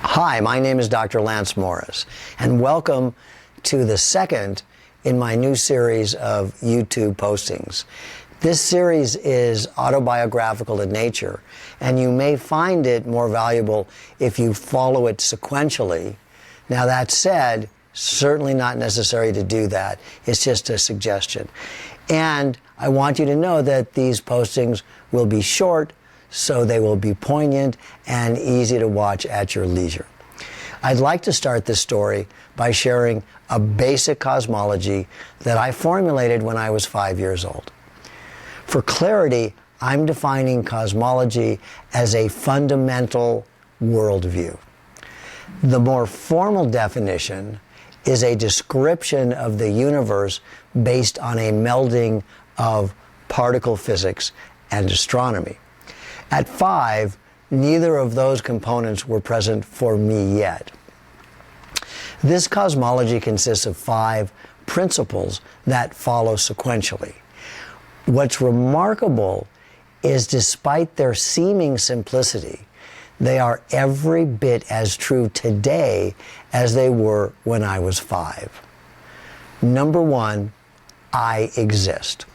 Hi, my name is Dr. Lance Morris, and welcome to the second in my new series of YouTube postings. This series is autobiographical in nature, and you may find it more valuable if you follow it sequentially. Now, that said, certainly not necessary to do that. It's just a suggestion. And I want you to know that these postings will be short, so they will be poignant and easy to watch at your leisure. I'd like to start this story by sharing a basic cosmology that I formulated when I was 5 years old. For clarity, I'm defining cosmology as a fundamental worldview. The more formal definition is a description of the universe based on a melding of particle physics and astronomy. At 5, neither of those components were present for me yet. This cosmology consists of 5 principles that follow sequentially. What's remarkable is, despite their seeming simplicity, they are every bit as true today as they were when I was 5. Number 1, I exist.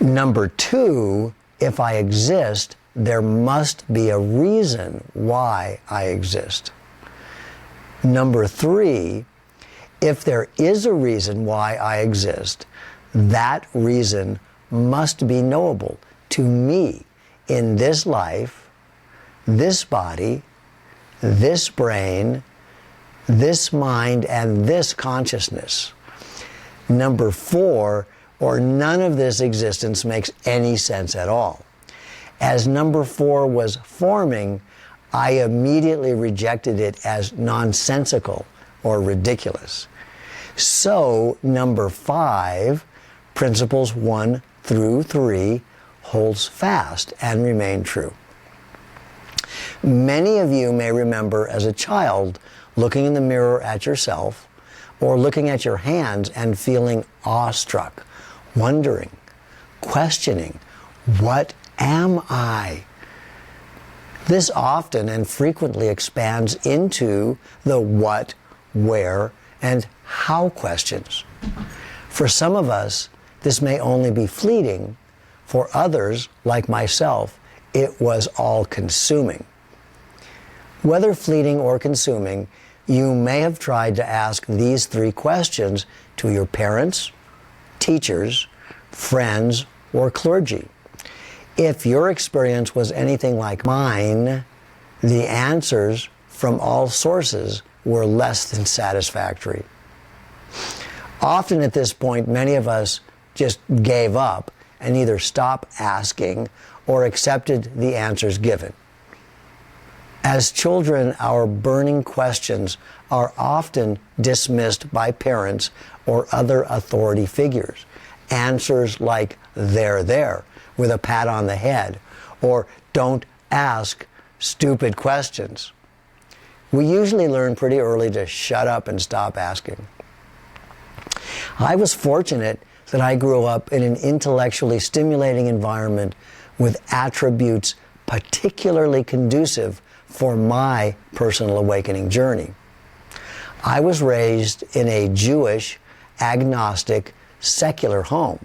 Number 2, if I exist, there must be a reason why I exist. Number 3, if there is a reason why I exist, that reason must be knowable to me in this life, this body, this brain, this mind, and this consciousness. Number 4, or none of this existence makes any sense at all. As number 4 was forming, I immediately rejected it as nonsensical or ridiculous. So number 5, principles 1 through 3, holds fast and remain true. Many of you may remember as a child looking in the mirror at yourself or looking at your hands and feeling awestruck, wondering, questioning, what am I? This often and frequently expands into the what, where, and how questions. For some of us, this may only be fleeting. For others, like myself, it was all-consuming. Whether fleeting or consuming, you may have tried to ask these 3 questions to your parents, teachers, friends, or clergy. If your experience was anything like mine, the answers from all sources were less than satisfactory. Often at this point, many of us just gave up and either stopped asking or accepted the answers given. As children, our burning questions are often dismissed by parents or other authority figures. Answers like, "They're there," with a pat on the head, or "Don't ask stupid questions." We usually learn pretty early to shut up and stop asking. I was fortunate that I grew up in an intellectually stimulating environment with attributes particularly conducive for my personal awakening journey. I was raised in a Jewish, agnostic, secular home.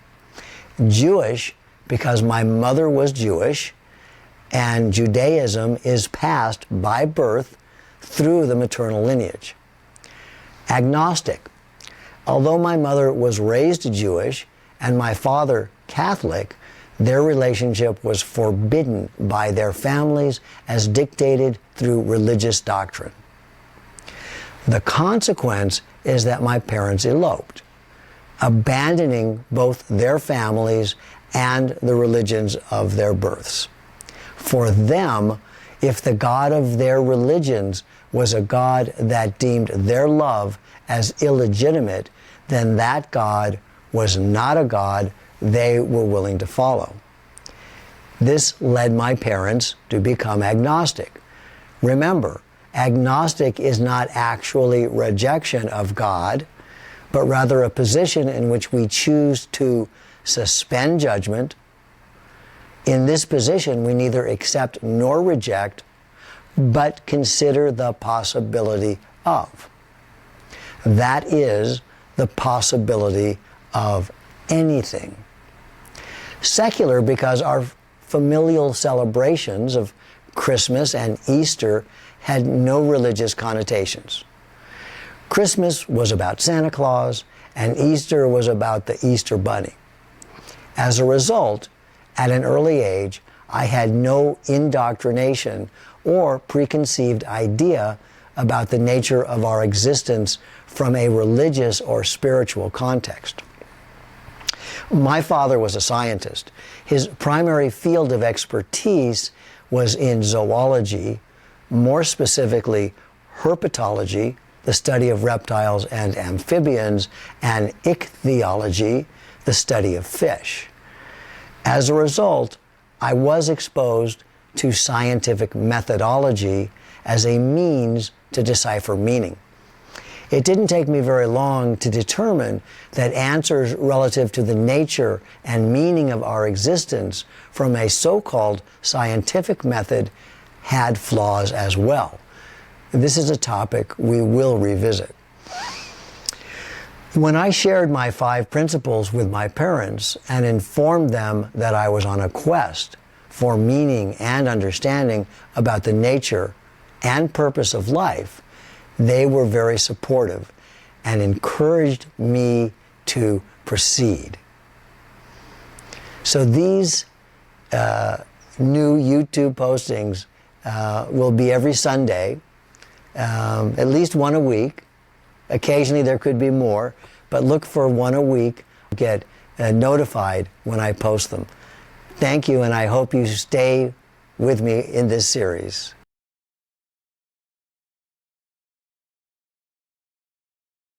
Jewish because my mother was Jewish, and Judaism is passed by birth through the maternal lineage. Agnostic. Although my mother was raised Jewish and my father Catholic, their relationship was forbidden by their families as dictated through religious doctrine. The consequence is that my parents eloped, abandoning both their families and the religions of their births. For them, if the God of their religions was a God that deemed their love as illegitimate, then that God was not a God they were willing to follow. This led my parents to become agnostic. Remember, agnostic is not actually rejection of God, but rather a position in which we choose to suspend judgment. In this position, we neither accept nor reject, but consider the possibility of. That is the possibility of anything. Secular because our familial celebrations of Christmas and Easter had no religious connotations. Christmas was about Santa Claus, and Easter was about the Easter Bunny. As a result, at an early age, I had no indoctrination or preconceived idea about the nature of our existence from a religious or spiritual context. My father was a scientist. His primary field of expertise was in zoology, more specifically herpetology, the study of reptiles and amphibians, and ichthyology, the study of fish. As a result, I was exposed to scientific methodology as a means to decipher meaning. It didn't take me very long to determine that answers relative to the nature and meaning of our existence from a so-called scientific method had flaws as well. This is a topic we will revisit. When I shared my 5 principles with my parents and informed them that I was on a quest for meaning and understanding about the nature and purpose of life, they were very supportive and encouraged me to proceed. So these new YouTube postings will be every Sunday, at least one a week. Occasionally there could be more, but look for one a week. Get notified when I post them. Thank you, and I hope you stay with me in this series.